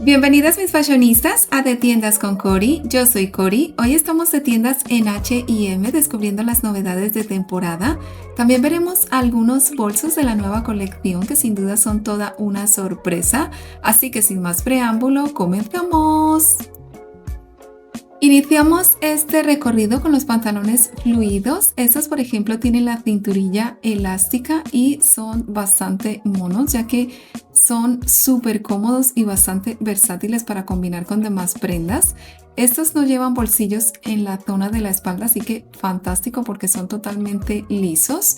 Bienvenidas mis fashionistas a De Tiendas con Cori. Yo soy Cori. Hoy estamos de tiendas en H&M descubriendo las novedades de temporada. También veremos algunos bolsos de la nueva colección que sin duda son toda una sorpresa. Así que sin más preámbulo, comenzamos. Iniciamos este recorrido con los pantalones fluidos. Estos, por ejemplo, tienen la cinturilla elástica y son bastante monos, ya que son súper cómodos y bastante versátiles para combinar con demás prendas. Estos no llevan bolsillos en la zona de la espalda, así que fantástico porque son totalmente lisos.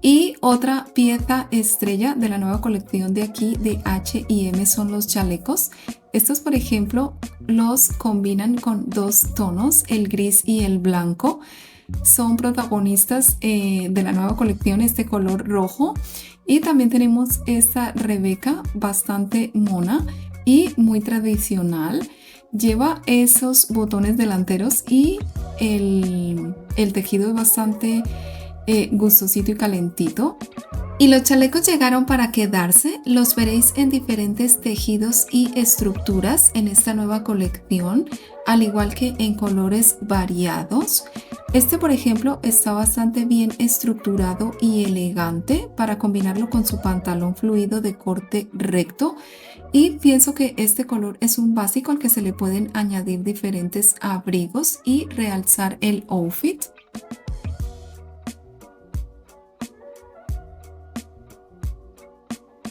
Y otra pieza estrella de la nueva colección de aquí de H&M son los chalecos. Estos, por ejemplo, los combinan con dos tonos, el gris y el blanco. Son protagonistas de la nueva colección, este color rojo. Y también tenemos esta Rebeca, bastante mona y muy tradicional. Lleva esos botones delanteros y el tejido es bastante gustosito y calentito. Y los chalecos llegaron para quedarse. Los veréis en diferentes tejidos y estructuras en esta nueva colección, al igual que en colores variados. Este, por ejemplo, está bastante bien estructurado y elegante para combinarlo con su pantalón fluido de corte recto. Y pienso que este color es un básico al que se le pueden añadir diferentes abrigos y realzar el outfit.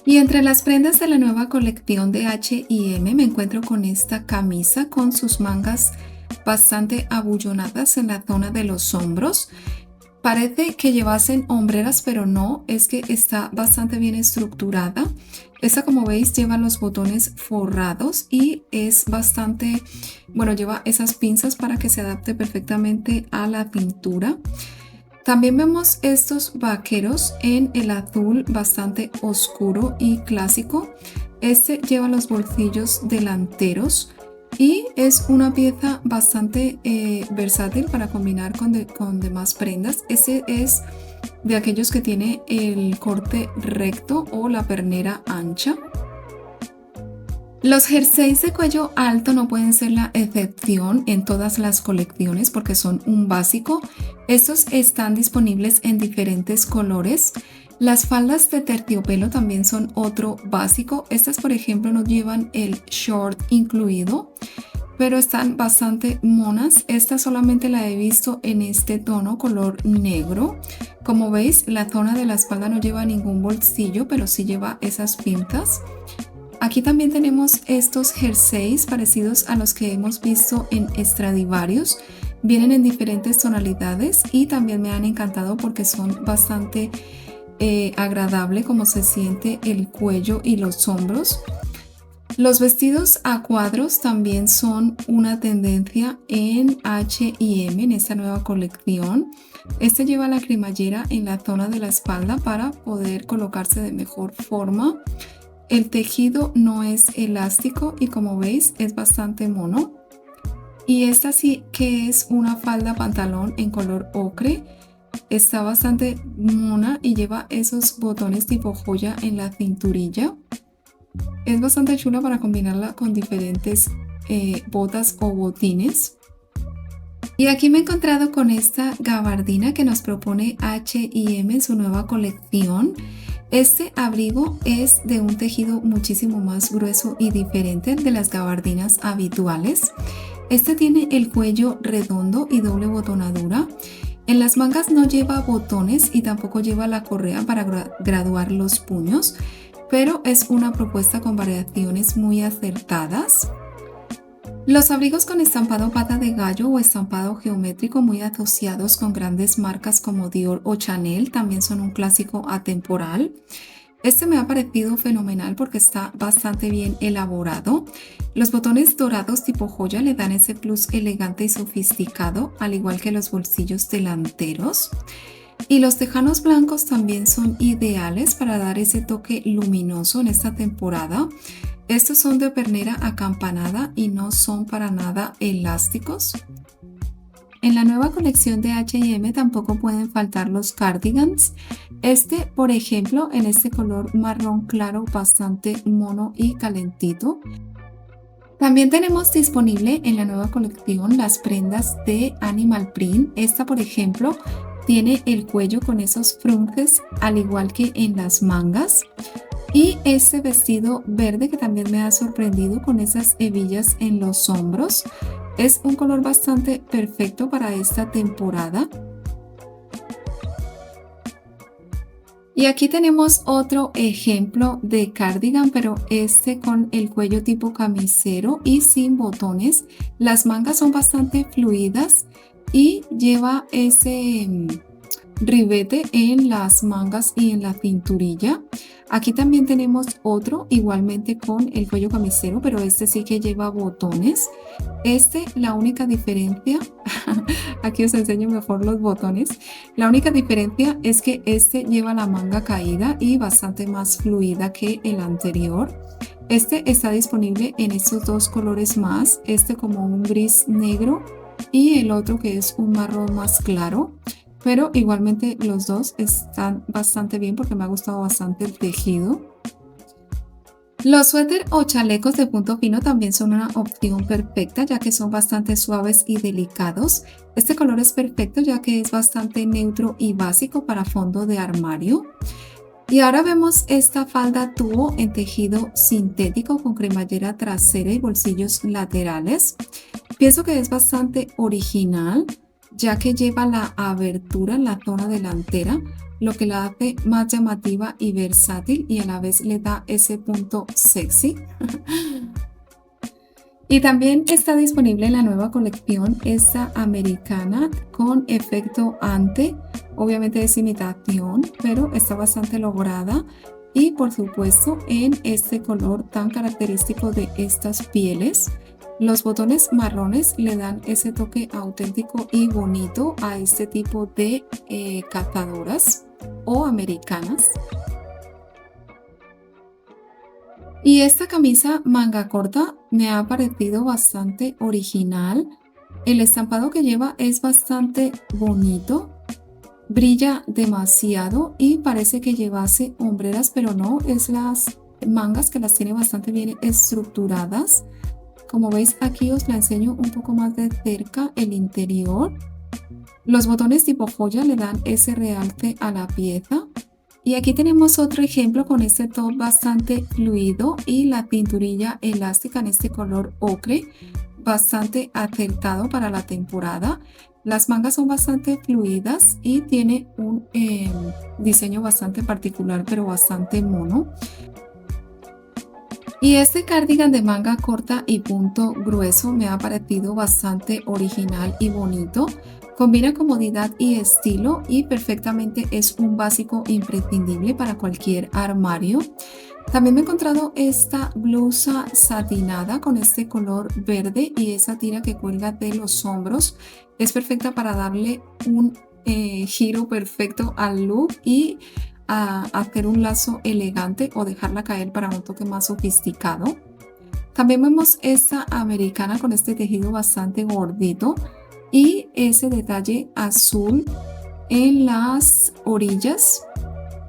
Y entre las prendas de la nueva colección de H&M me encuentro con esta camisa con sus mangas bastante abullonadas en la zona de los hombros. Parece que llevasen hombreras, pero no, es que está bastante bien estructurada. Esta, como veis, lleva los botones forrados y es bastante, bueno, lleva esas pinzas para que se adapte perfectamente a la cintura. También vemos estos vaqueros en el azul bastante oscuro y clásico. Este lleva los bolsillos delanteros y es una pieza bastante versátil para combinar con demás prendas. Este es de aquellos que tiene el corte recto o la pernera ancha. Los jerseys de cuello alto no pueden ser la excepción en todas las colecciones porque son un básico. Estos están disponibles en diferentes colores. Las faldas de terciopelo también son otro básico. Estas, por ejemplo, no llevan el short incluido, pero están bastante monas. Esta solamente la he visto en este tono color negro. Como veis, la zona de la espalda no lleva ningún bolsillo, pero sí lleva esas pinzas. Aquí también tenemos estos jerseys parecidos a los que hemos visto en Stradivarius. Vienen en diferentes tonalidades y también me han encantado porque son bastante agradable como se siente el cuello y los hombros. Los vestidos a cuadros también son una tendencia en H&M en esta nueva colección. Este lleva la cremallera en la zona de la espalda para poder colocarse de mejor forma. El tejido no es elástico y como veis es bastante mono. Y esta sí que es una falda pantalón en color ocre. Está bastante mona y lleva esos botones tipo joya en la cinturilla. Es bastante chula para combinarla con diferentes botas o botines. Y aquí me he encontrado con esta gabardina que nos propone H&M en su nueva colección. Este abrigo es de un tejido muchísimo más grueso y diferente de las gabardinas habituales. Este tiene el cuello redondo y doble botonadura. En las mangas no lleva botones y tampoco lleva la correa para graduar los puños, pero es una propuesta con variaciones muy acertadas. Los abrigos con estampado pata de gallo o estampado geométrico muy asociados con grandes marcas como Dior o Chanel también son un clásico atemporal. Este me ha parecido fenomenal porque está bastante bien elaborado. Los botones dorados tipo joya le dan ese plus elegante y sofisticado, al igual que los bolsillos delanteros. Y los tejanos blancos también son ideales para dar ese toque luminoso en esta temporada. Estos son de pernera acampanada y no son para nada elásticos. En la nueva colección de H&M tampoco pueden faltar los cardigans. Este, por ejemplo, en este color marrón claro, bastante mono y calentito. También tenemos disponible en la nueva colección las prendas de Animal Print. Esta, por ejemplo, tiene el cuello con esos frunces, al igual que en las mangas. Y este vestido verde que también me ha sorprendido con esas hebillas en los hombros. Es un color bastante perfecto para esta temporada. Y aquí tenemos otro ejemplo de cardigan, pero este con el cuello tipo camisero y sin botones. Las mangas son bastante fluidas y lleva ese ribete en las mangas y en la cinturilla. Aquí también tenemos otro igualmente con el cuello camisero, pero este sí que lleva botones. La única diferencia, aquí os enseño mejor los botones. La única diferencia es que este lleva la manga caída y bastante más fluida que el anterior. Este está disponible en estos dos colores más, este como un gris negro y el otro que es un marrón más claro. Pero igualmente los dos están bastante bien porque me ha gustado bastante el tejido. Los suéter o chalecos de punto fino también son una opción perfecta ya que son bastante suaves y delicados. Este color es perfecto ya que es bastante neutro y básico para fondo de armario. Y ahora vemos esta falda tubo en tejido sintético con cremallera trasera y bolsillos laterales. Pienso que es bastante original ya que lleva la abertura en la zona delantera, lo que la hace más llamativa y versátil y a la vez le da ese punto sexy. Y también está disponible en la nueva colección esta americana con efecto ante. Obviamente es imitación, pero está bastante lograda. Y por supuesto en este color tan característico de estas pieles. Los botones marrones le dan ese toque auténtico y bonito a este tipo de cazadoras o americanas. Y esta camisa manga corta me ha parecido bastante original. El estampado que lleva es bastante bonito. Brilla demasiado y parece que llevase hombreras, pero no, es las mangas que las tiene bastante bien estructuradas. Como veis aquí os la enseño un poco más de cerca el interior. Los botones tipo joya le dan ese realce a la pieza. Y aquí tenemos otro ejemplo con este top bastante fluido y la cinturilla elástica en este color ocre, bastante acertado para la temporada. Las mangas son bastante fluidas y tiene un diseño bastante particular pero bastante mono. Y este cardigan de manga corta y punto grueso me ha parecido bastante original y bonito. Combina comodidad y estilo y perfectamente es un básico imprescindible para cualquier armario. También me he encontrado esta blusa satinada con este color verde y esa tira que cuelga de los hombros. Es perfecta para darle un giro perfecto al look y hacer un lazo elegante o dejarla caer para un toque más sofisticado. También vemos esta americana con este tejido bastante gordito y ese detalle azul en las orillas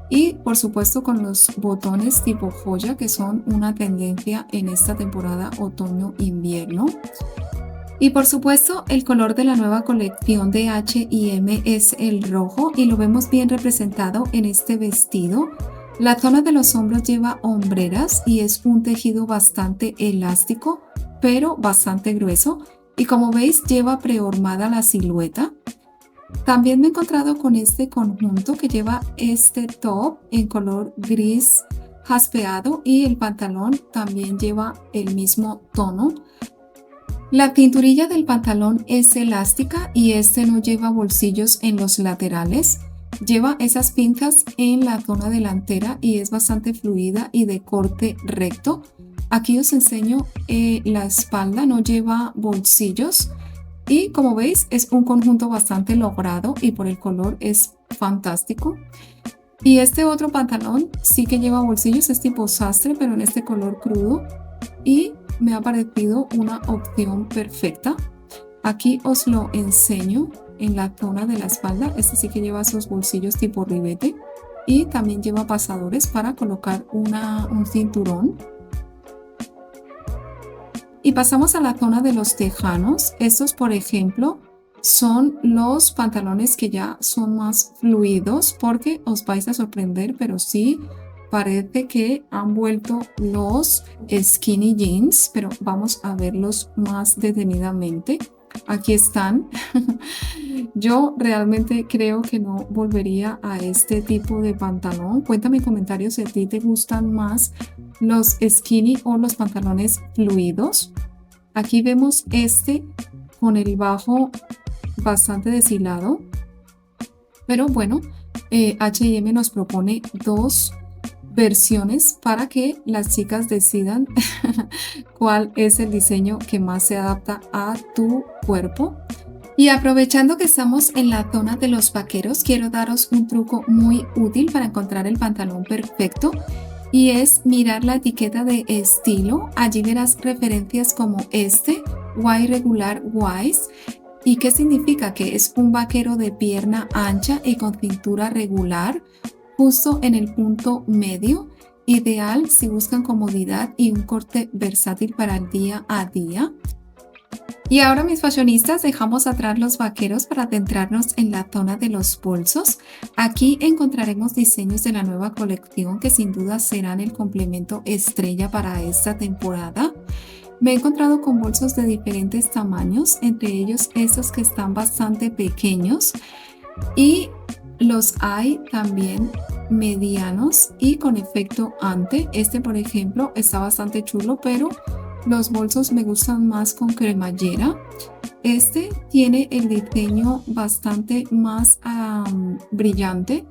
y por supuesto con los botones tipo joya que son una tendencia en esta temporada otoño-invierno. Y por supuesto el color de la nueva colección de H&M es el rojo y lo vemos bien representado en este vestido. La zona de los hombros lleva hombreras y es un tejido bastante elástico pero bastante grueso y como veis lleva prehormada la silueta. También me he encontrado con este conjunto que lleva este top en color gris jaspeado y el pantalón también lleva el mismo tono. La cinturilla del pantalón es elástica y este no lleva bolsillos en los laterales. Lleva esas pinzas en la zona delantera y es bastante fluida y de corte recto. Aquí os enseño la espalda, no lleva bolsillos y como veis es un conjunto bastante logrado y por el color es fantástico. Y este otro pantalón sí que lleva bolsillos, es tipo sastre pero en este color crudo y me ha parecido una opción perfecta. Aquí os lo enseño en la zona de la espalda. Este sí que lleva esos bolsillos tipo ribete y también lleva pasadores para colocar un cinturón. Y pasamos a la zona de los tejanos. Estos, por ejemplo, son los pantalones que ya son más fluidos porque os vais a sorprender, pero sí parece que han vuelto los skinny jeans, pero vamos a verlos más detenidamente. Aquí están. Yo realmente creo que no volvería a este tipo de pantalón. Cuéntame en comentarios si a ti te gustan más los skinny o los pantalones fluidos. Aquí vemos este con el bajo bastante deshilado, pero bueno, H&M nos propone dos versiones para que las chicas decidan cuál es el diseño que más se adapta a tu cuerpo. Y aprovechando que estamos en la zona de los vaqueros, quiero daros un truco muy útil para encontrar el pantalón perfecto y es mirar la etiqueta de estilo. Allí verás referencias como este, Y regular Wise. ¿Y qué significa? Que es un vaquero de pierna ancha y con cintura regular, justo en el punto medio, ideal si buscan comodidad y un corte versátil para el día a día. Y ahora, mis fashionistas, dejamos atrás los vaqueros para adentrarnos en la zona de los bolsos. Aquí encontraremos diseños de la nueva colección que sin duda serán el complemento estrella para esta temporada. Me he encontrado con bolsos de diferentes tamaños, entre ellos estos que están bastante pequeños y los hay también medianos y con efecto ante. Este, por ejemplo, está bastante chulo, pero los bolsos me gustan más con cremallera. Este tiene el diseño bastante más brillante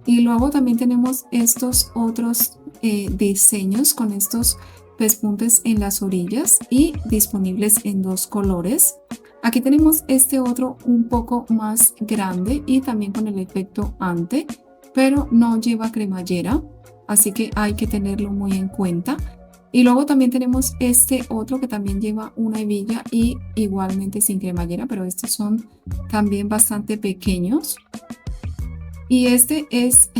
y luego también tenemos estos otros diseños con estos pespuntes en las orillas y disponibles en dos colores. Aquí tenemos este otro un poco más grande y también con el efecto ante, pero no lleva cremallera, así que hay que tenerlo muy en cuenta. Y luego también tenemos este otro que también lleva una hebilla y igualmente sin cremallera, pero estos son también bastante pequeños. Y este es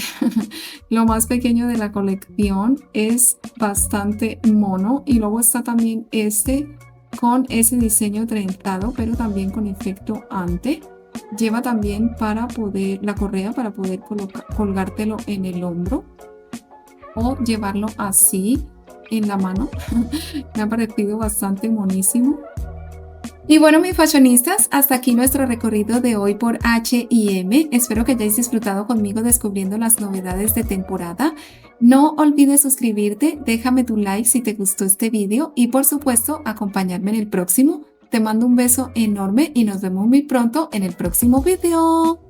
lo más pequeño de la colección, es bastante mono. Y luego está también este con ese diseño trenzado, pero también con efecto ante. Lleva también para poder, la correa para poder colgártelo en el hombro o llevarlo así en la mano. Me ha parecido bastante monísimo. Y bueno, mis fashionistas, hasta aquí nuestro recorrido de hoy por H&M. Espero que hayáis disfrutado conmigo descubriendo las novedades de temporada. No olvides suscribirte, déjame tu like si te gustó este video y por supuesto acompañarme en el próximo. Te mando un beso enorme y nos vemos muy pronto en el próximo video.